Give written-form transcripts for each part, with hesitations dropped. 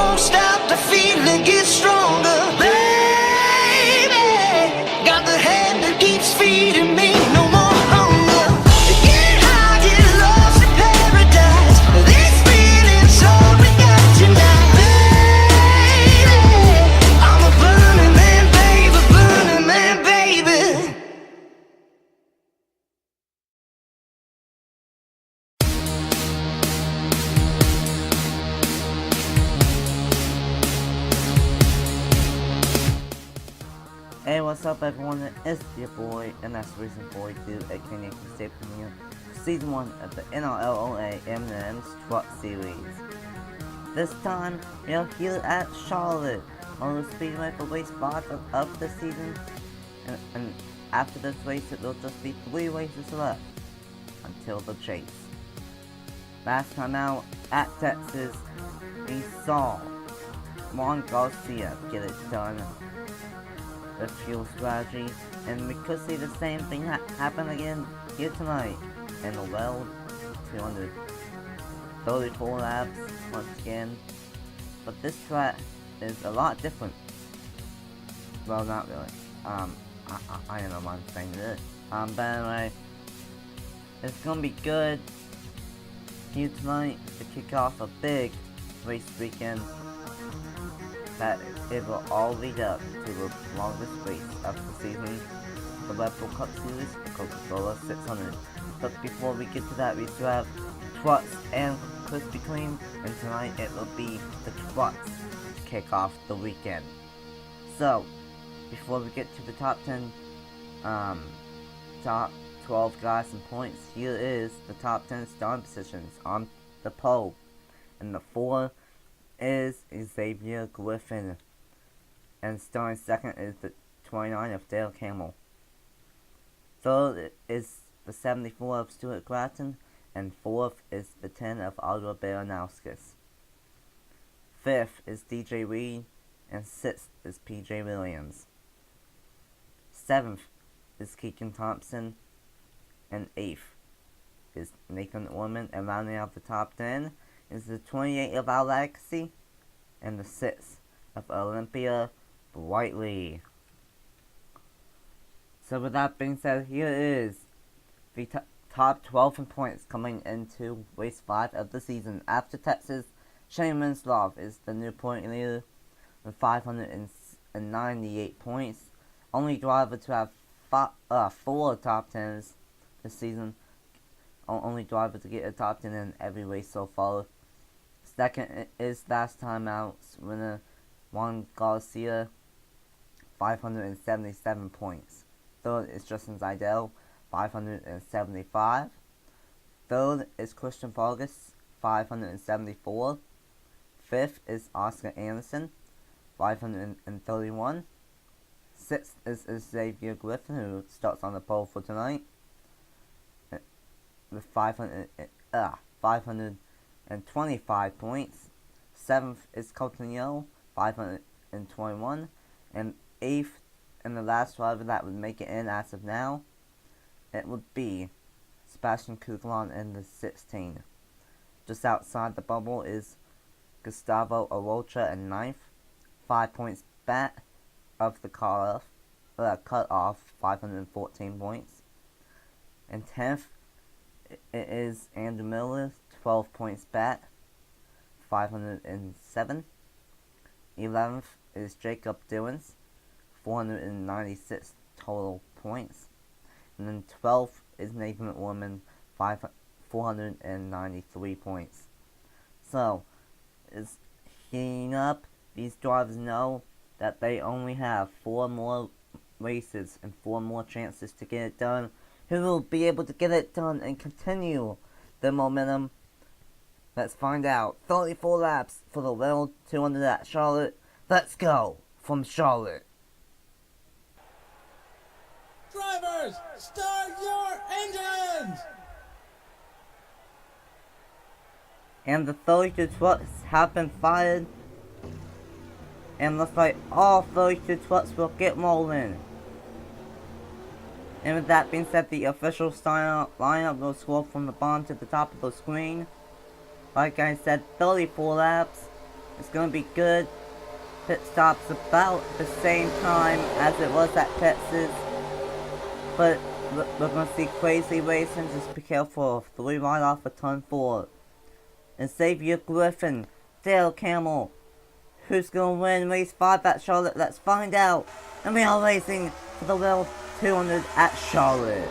won't stop, the feeling gets stronger. Baby, got the hand that keeps feeding me, no more hunger. Get high, get lost in paradise. This feeling's all we got tonight. Baby, I'm a burning man, baby, burning man, baby. Hey, what's up everyone, it's your boy NSRacing42, aka Nathan Stapleton here, for Season 1 of the NRLOA M&M Truck Series. This time, we are here at Charlotte, on the Speedway for race 5 of the season, and after this race it will just be 3 races left, until the chase. Last time out, at Texas, we saw Juan Garcia get it done with fuel strategy, and we could see the same thing happen again here tonight in the Weld 234 laps once again, but this track is a lot different. Well, not really. I don't know why I'm saying this. But anyway, it's gonna be good here tonight to kick off a big race weekend that it will all lead up to the longest race of the season, the Red Bull Cup Series, the Coca-Cola 600. But before we get to that, we still have Trucks and Krispy Kreme, and tonight it will be the Trucks to kick off the weekend. So, before we get to the top 10, top 12 guys and points, here is the top 10 starting positions on the pole. And the 4 is Xavier Griffin, and starting second is the 29 of Dale Camel. Third is the 74 of Stuart Gratton, and fourth is the 10 of Oliver Baranowskis. Fifth is DJ Reed, and sixth is PJ Williams. Seventh is Keegan Thompson, and eighth is Nathan Orman, and rounding out the top 10 is the 28 of Our Legacy, and the 6th of Olympia Whiteley. So with that being said, here is the top 12 in points coming into race 5 of the season. After Texas, Shane Winslow is the new point leader with 598 points. Only driver to have 4 top 10s this season. Only driver to get a top 10 in every race so far. Second is last time out winner Juan Garcia, 577 points. Third is Justin Zidell, 575. Third is Christian Vargas, 574. Fifth is Oscar Anderson, 531. Sixth is Xavier Griffin, who starts on the pole for tonight, with 525 points. Seventh is Colton Yo, 521, and eighth, and the last driver that would make it in as of now, it would be Sebastian Kuglon in the 16. Just outside the bubble is Gustavo Arocha in 9th, 5 points back of the cut off, 514 points. And 10th, it is Andrew Miller, 12 points back, 507. 11th is Jacob Dillons, 496 total points. And then 12th is Nathan Orman, 493 points. So, it's heating up. These drivers know that they only have 4 more races and 4 more chances to get it done. Who will be able to get it done and continue the momentum? Let's find out. 34 laps for the Weld 200 at Charlotte. Let's go from Charlotte. Drivers, start your engines! And the 32 trucks have been fired. And looks like all 32 trucks will get rolling. And with that being said, the official lineup will scroll from the bottom to the top of the screen. Like I said, 34 laps. It's gonna be good. Pit stops about the same time as it was at Texas. But we're gonna see crazy racing. Just be careful of 3 right off of turn 4. And Xavier Griffin, Dale Camel. Who's gonna win race 5 at Charlotte? Let's find out. And we are racing for the World 200 at Charlotte.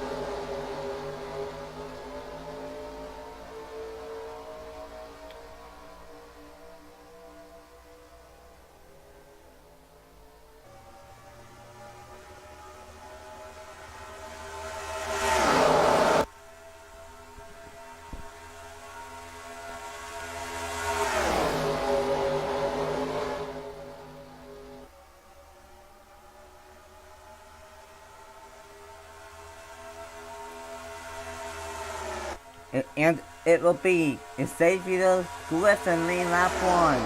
And it will be Xavier Griffin leading lap 1.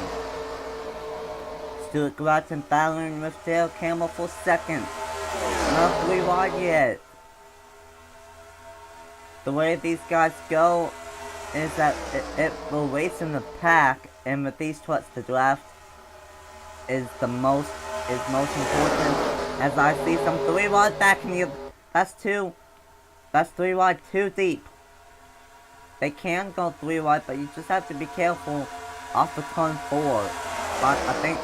Stuart Gratton battling with Dale Campbell for second. Not 3 wide yet. The way these guys go is that it will race in the pack, and with these trucks the draft is most important. As I see some 3 wide back in you. That's 3 wide too deep. They can go 3 wide, but you just have to be careful off the turn 4. But I think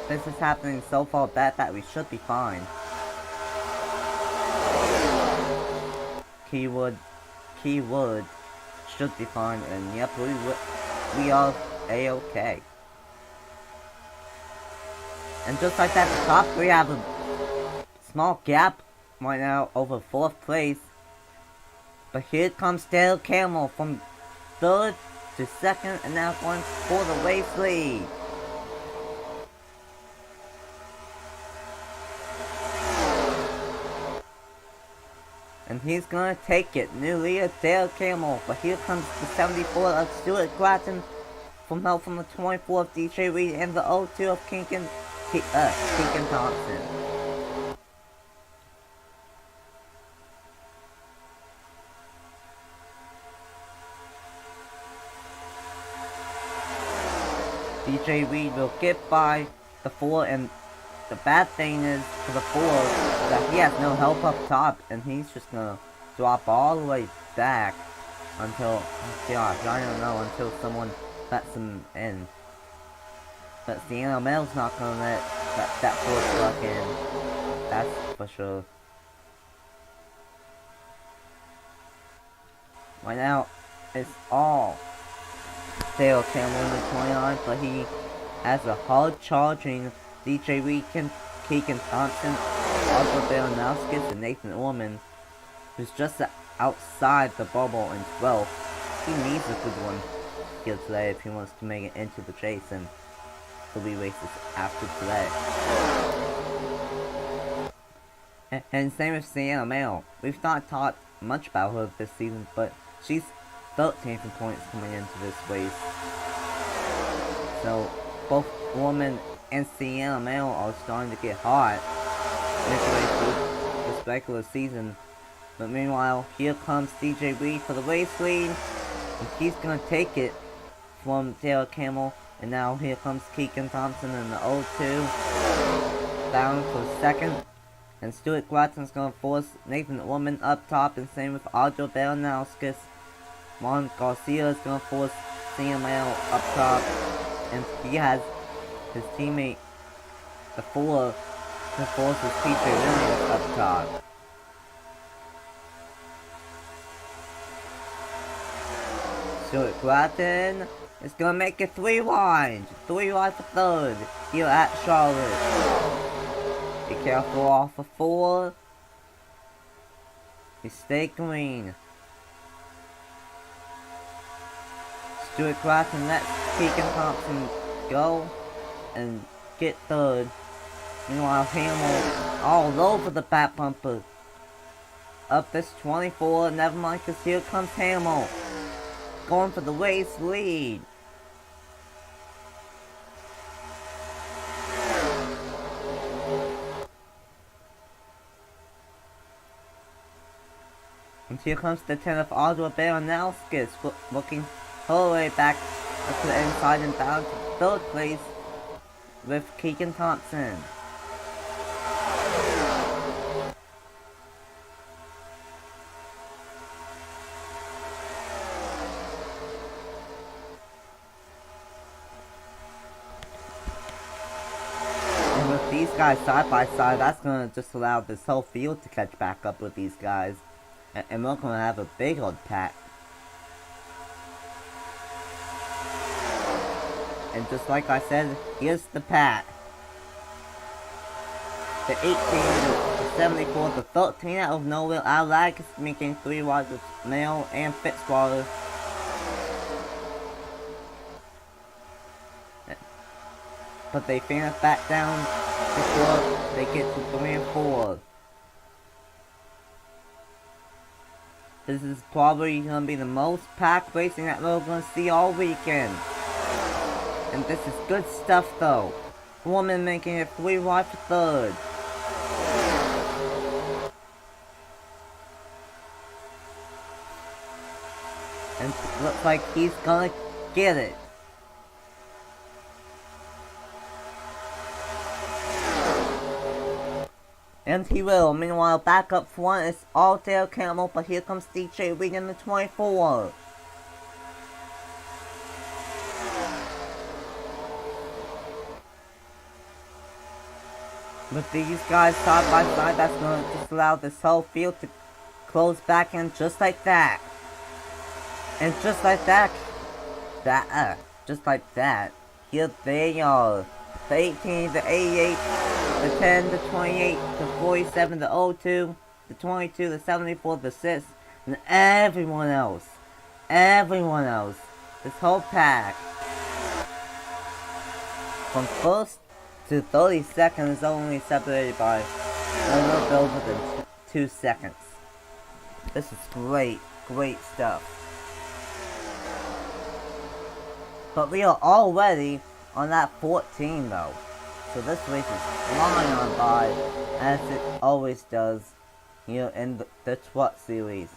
this is happening so far bad that we should be fine. Keyword should be fine, and yep, we are A-okay. And just like that, the top 3 have a small gap right now over 4th place. But here comes Dale Camel from 3rd to 2nd, and now going for the race lead. And he's gonna take it. New leader Dale Camel. But here comes the 74 of Stuart Gratton from help from the 24 of DJ Reed and the 02 of Keegan Thompson. DJ Reed will get by the 4, and the bad thing is for the 4 that he has no help up top, and he's just gonna drop all the way back until, gosh, I don't know, until someone lets him in. But the NRL's not gonna let that 4 truck in, that's for sure. Right now, it's all Dale Campbell in the 29, but he has a hard charging DJ Reed, Keegan Thompson, Arthur Baranowskis, and Nathan Orman, who's just outside the bubble in 12th. He needs a good one here today if he wants to make it into the chase and 3 races after today. And same with Sienna Mail. We've not talked much about her this season, but she's 13th in points coming into this race. So both Orman and Sienna Mail are starting to get hot midway through this regular season. But meanwhile, here comes DJ Reed for the race lead, and he's gonna take it from Dale Camel. And now here comes Keegan Thompson in the 02, down for second. And Stuart Gratton's gonna force Nathan Orman up top, and same with Audrey Baranowskis. Juan Garcia is gonna force CML up top, and he has his teammate, the 4, who forces PJ Williams up top. Stuart Gratton is gonna make it 3 wide for 3rd here at Charlotte. Be careful off of 4. You stay green. Stuart Gratton lets Keegan Thompson go and get 3rd. Meanwhile, Hamill all over the back bumper. Up this 24, never mind, because here comes Hamill. Going for the race lead. And here comes the 10 of Audrey Baranowskis, looking her way back up to the inside and down to 3rd place. with Keegan Thompson. And with these guys side by side, that's gonna just allow this whole field to catch back up with these guys. And we're gonna have a big old pack. And just like I said, here's the pack. The 18, the 74, the 13 out of nowhere. I like making 3 wides with Mail and Fitzwater. But they finish back down before they get to 3 and 4. This is probably gonna be the most pack racing that we're gonna see all weekend. And this is good stuff though. Woman making it 3 wide for 3rd. And looks like he's gonna get it. And he will. Meanwhile, back up front is all Dale Campbell, but here comes DJ Reed in the 24. With these guys side by side, that's going to just allow this whole field to close back in just like that. And just like that, just like that, here they are. The 18, the 88, the 10, the 28, the 47, the 02, the 22, the 74, the 6, and everyone else. Everyone else. This whole pack. From first to 32nd is only separated by a little bit over than 2 seconds. This is great, great stuff. But we are already on that 14 though. So this race is flying on by, as it always does here in the Twat series.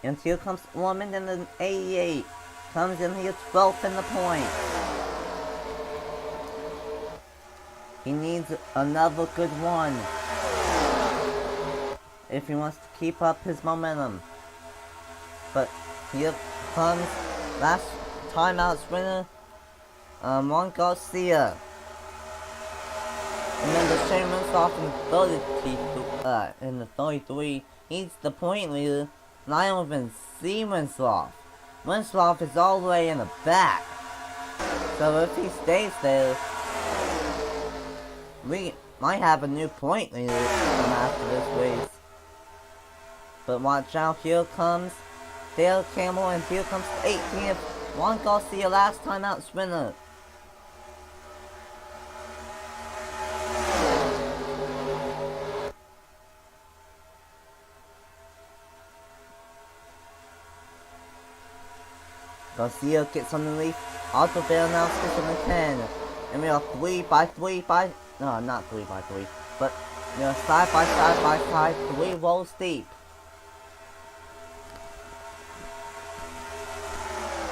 And here comes Ormond in the 88. Comes in here 12th in the point. He needs another good one if he wants to keep up his momentum. But here comes last timeout sprinter, Juan Garcia. And then the Shaman's off in the 33. He's the point leader. Not even see Winslow. Winslow is all the way in the back. So if he stays there, we might have a new point leader after this race. But watch out, here comes Dale Campbell, and here comes the 18th Juan Garcia, last time out sprinter. Garcia gets on the lead. Otto Bell now gets on the 10. And we are 3 by 3 by... No, not 3 by 3. But we are side by side by side, 3 rolls deep.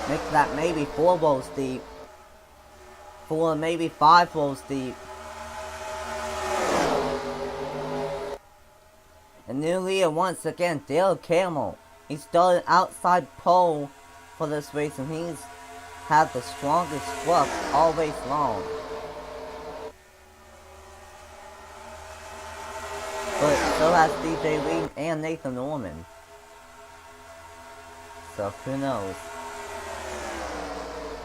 Make that maybe 4 rolls deep. 4, maybe 5 rolls deep. And new leader once again, Dale Campbell. He started outside pole for this race, and he's had the strongest scruff all race long. But so has DJ Reed and Nathan Norman. So who knows?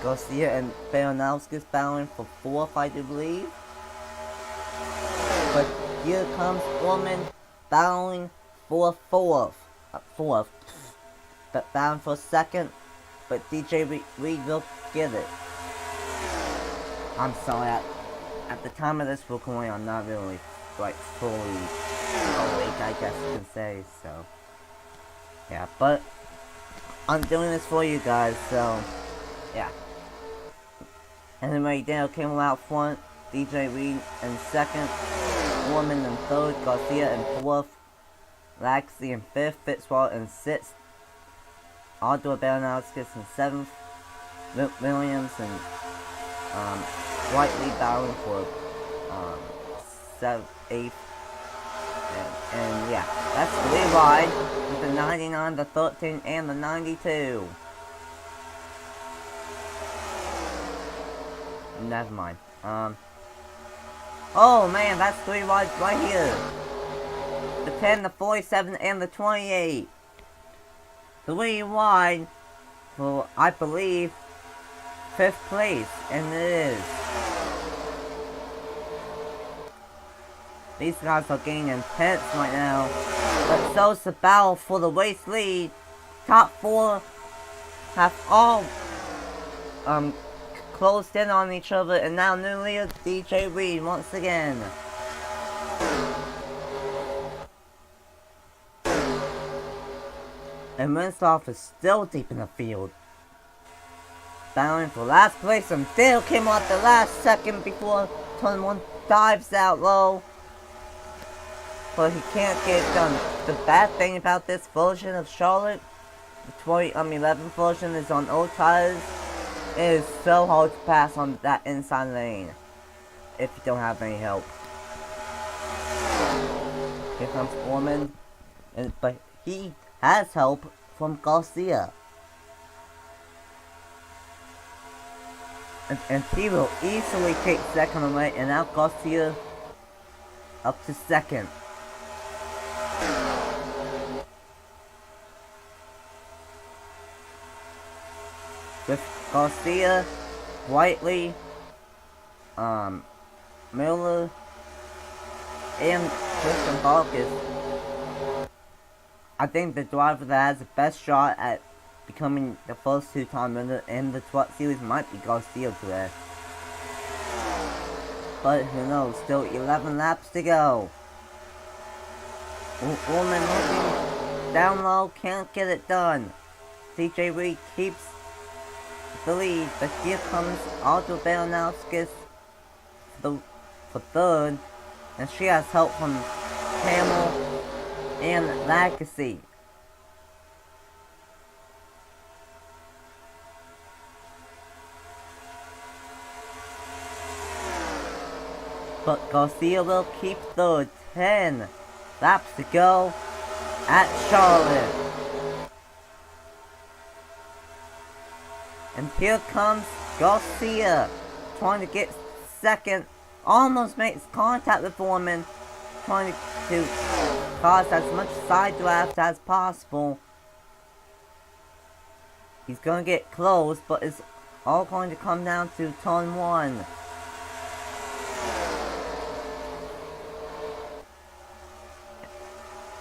Garcia and Baranowski's battling for 4th, I do believe. But here comes Norman battling for 4th. But battling for 2nd. But DJ Reed will get it. I'm sorry, at the time of this recording, I'm not really, like, fully awake, I guess you can say, so. Yeah, but I'm doing this for you guys, so, yeah. Anyway, Dale Campbell out front, DJ Reed in 2nd, Norman in 3rd, Garcia in 4th, Laxey in 5th, Fitzwater in 6th, Arthur Baranowskis in 7th, Williams and slightly battling for 8th. And yeah, that's 3 wide with the 99, the 13, and the 92. Never mind. Oh man, that's 3 wide right here. The 10, the 47, and the 28. 3 wide for, I believe, 5th place, and it is. These guys are getting intense right now, but so's the battle for the race lead. Top 4 have all closed in on each other, and now new leader DJ Reed once again. And Winslow is still deep in the field, battling for last place, and Dale came out the last second before turn 1 dives out low. But he can't get it done. The bad thing about this version of Charlotte, the 2011 version, is on old tires. It is so hard to pass on that inside lane if you don't have any help. Here comes Foreman, but he has help from Garcia. And he will easily take second away, and now Garcia up to second. With Garcia, Whiteley, Miller, and Christian Balkus, I think the driver that has the best shot at becoming the first 2-time winner in the Truck Series might be Garcia today. But who knows, still 11 laps to go. Woman looking down low, can't get it done. DJ Reed keeps the lead, but here comes Audrey Baranowskis for third, and she has help from Hamill and Legacy. But Garcia will keep third. 10 laps to go at Charlotte. And here comes Garcia, trying to get second, almost makes contact with Foreman, trying to cause as much side draft as possible. He's going to get close, but it's all going to come down to turn 1.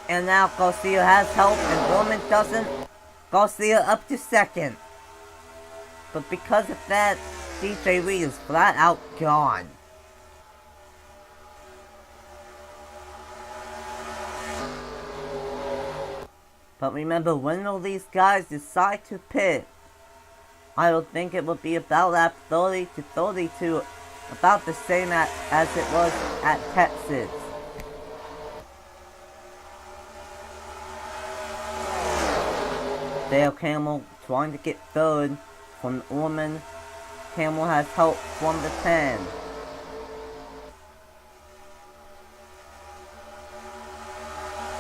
And now Garcia has help, and Foreman doesn't. Garcia up to second. But because of that, DJ Reed is flat out gone. But remember, when will these guys decide to pit? I would think it would be about lap 30 to 32, about the same as it was at Texas. Dale Camel trying to get third from Orman. Camel has help from the 10.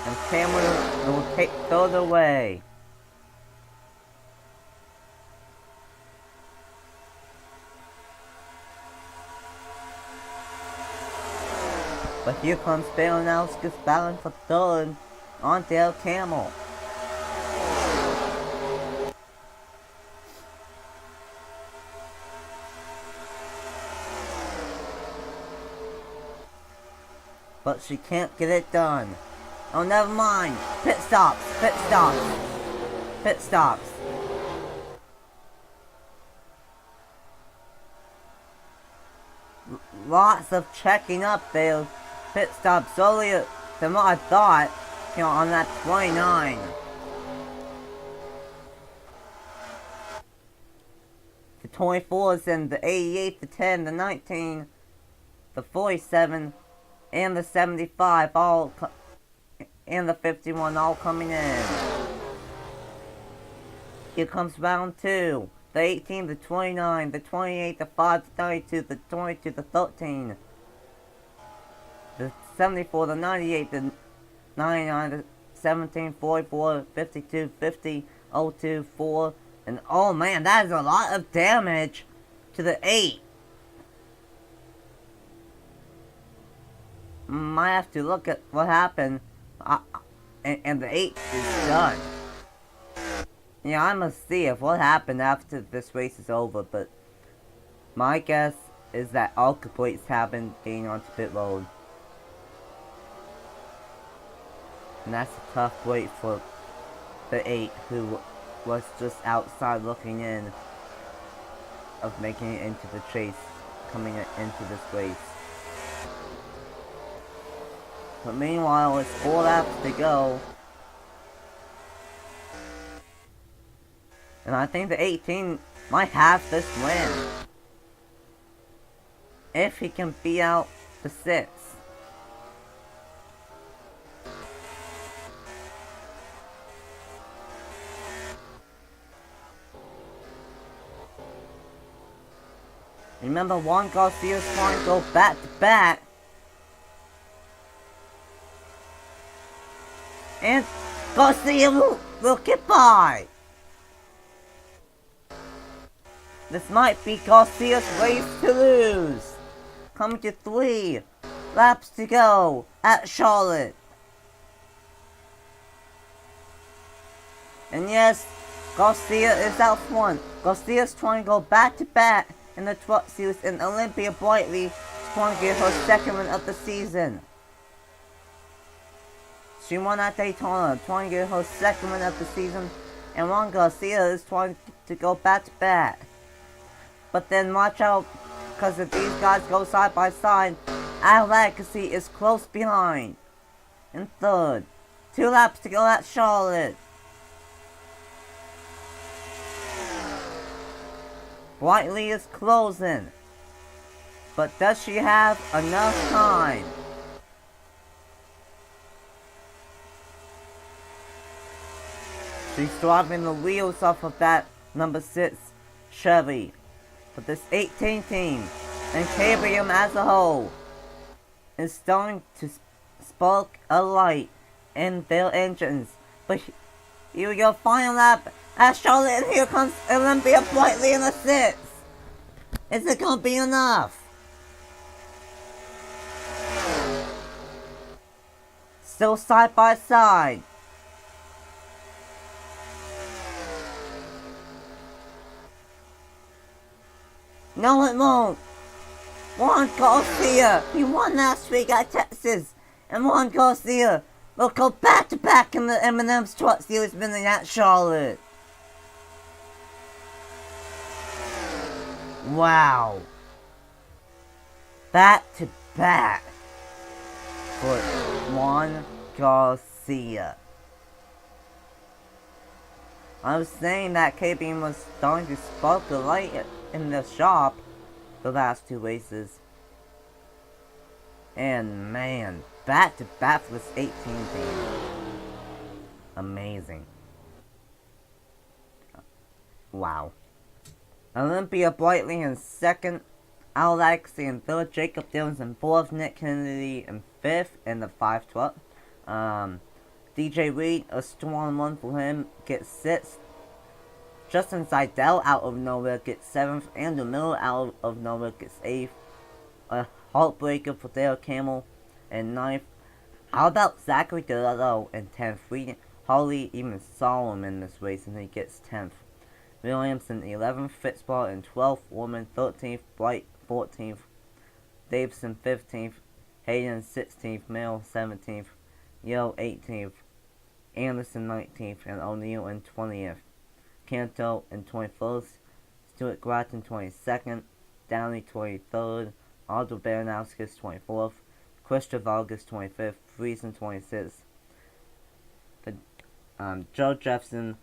And Camel will take third away. But here comes Baranowskis battling for third on Dale Camel. But she can't get it done. Oh, never mind. Pit stops. Pit stops. Pit stops. Lots of checking up there. Pit stops earlier than what I thought. You know, on that 29. The 24s and the 88, the 10, the 19, the 47, and the 75 all and the 51 all coming in. Here comes round 2. the 18, the 29, the 28, the 5, the 32, the 22, the 13, the 74, the 98, the 99, the 17, 44, 52, 50, 02, 4, and oh man, that is a lot of damage to the 8. Might have to look at what happened, and the 8 is done. Yeah, I must see if what happened after this race is over, but my guess is that all complaints happened getting onto pit road. And that's a tough break for the 8, who was just outside looking in of making it into the chase, coming into this race. But meanwhile, it's 4 laps to go. And I think the 18 might have this win. If he can beat out the 6. Remember, Juan Garcia's trying to go back to back. And Garcia will get by. This might be Garcia's race to lose. Coming to 3 laps to go at Charlotte. And yes, Garcia is out front. Garcia's trying to go back to back in the truck series, and Olympia Brightly is trying to get her 2nd win of the season. She won at Daytona, trying to get her 2nd win of the season, and Juan Garcia is trying to go back to back. But then watch out, because if these guys go side by side, our Legacy is close behind. In 3rd. 2 laps to go at Charlotte. Brightly is closing. But does she have enough time? She's driving the wheels off of that number 6 Chevy. But this 18 team, and KBM as a whole, is starting to spark a light in their engines. But here we go, final lap at Charlotte, and here comes Olympia Brightly in the 6. Is it gonna be enough? Still side by side. No, it won't. Juan Garcia, he won last week at Texas, and Juan Garcia will go back to back in the M&M's Truck Series winning at Charlotte. Wow. Back to back for Juan Garcia. I was saying that KBM was starting to spark the light in the shop the last 2 races. And man, back to back for this 18 team. Amazing. Wow. Olympia Brightly in 2nd, Alex in 3rd, Jacob Dillons in 4th, Nick Kennedy in 5th in the 5 truck. DJ Reed, a strong one for him, gets 6th. Justin Seidel out of nowhere gets 7th. Andrew Miller out of nowhere gets 8th. A heartbreaker for Dale Camel in 9th. How about Zachary Delillo in 10th? We hardly even saw him in this race, and he gets 10th. Williamson 11th, Fitzpatrick in 12th, Woman 13th, Bright 14th, Davidson 15th, Hayden 16th, Mill 17th, Yale 18th, Anderson 19th, and O'Neill in 20th. Canto in 21st, Stuart Gratton 22nd, Downey 23rd, Aldo Baranowskis 24th, Christopher Vargas 25th, Friesen 26th. Joe Jefferson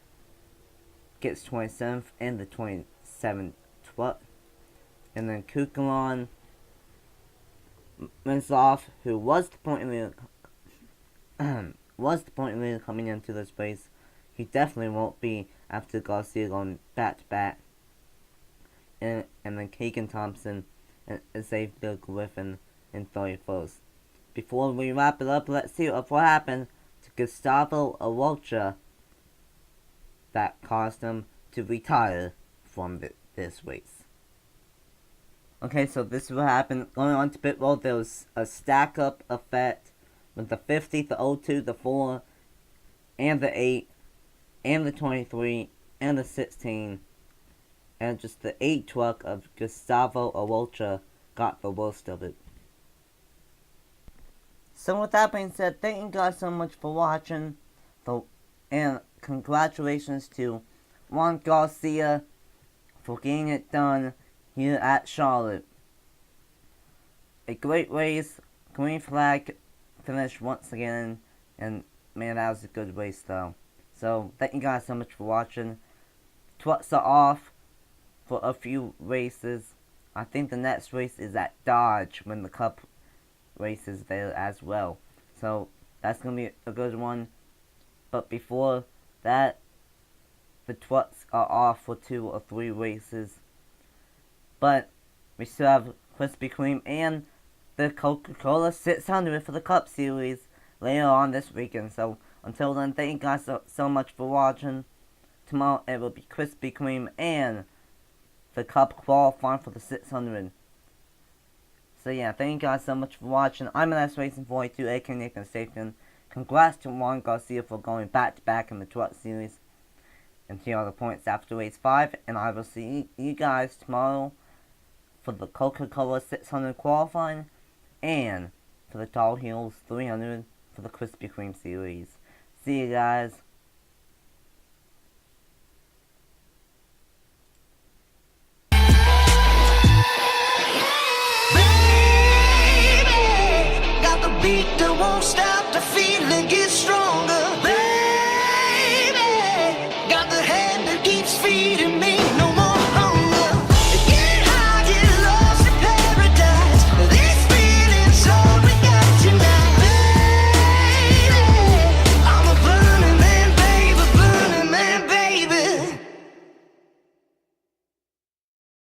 gets 27th in the 27th truck. And then Kukulon Minzoff, who was the point leader coming into this race, he definitely won't be after Garcia going back to back and then Keegan Thompson and Xavier Griffin in 31st. Before we wrap it up, let's see what happened to Gustavo Arocha that caused him to retire from this race. Okay, so this is what happened. Going on to pit road, there was a stack-up effect with the 50, the 02, the 4, and the 8, and the 23, and the 16, and just the 8 truck of Gustavo Arocha got the worst of it. So with that being said, thank you guys so much for watching, and congratulations to Juan Garcia for getting it done here at Charlotte. A great race, green flag finish once again, and man, that was a good race though. So thank you guys so much for watching. Trucks are off for a few races. I think the next race is at Dodge when the Cup race is there as well. So that's going to be a good one. But before that, the trucks are off for 2 or 3 races. But we still have Krispy Kreme and the Coca-Cola 600 for the Cup Series later on this weekend. So until then, thank you guys so much for watching. Tomorrow it will be Krispy Kreme and the Cup qualifying for the 600. So yeah, thank you guys so much for watching. I'm NRLOA M&M, aka Nathan Stapleton. Congrats to Juan Garcia for going back-to-back in the Truck Series. And here are the points after race 5. And I will see you guys tomorrow for the Coca-Cola 600 qualifying and for the Tall Heels 300 for the Krispy Kreme Series. See you guys. Beat that won't stop, the feeling gets strong.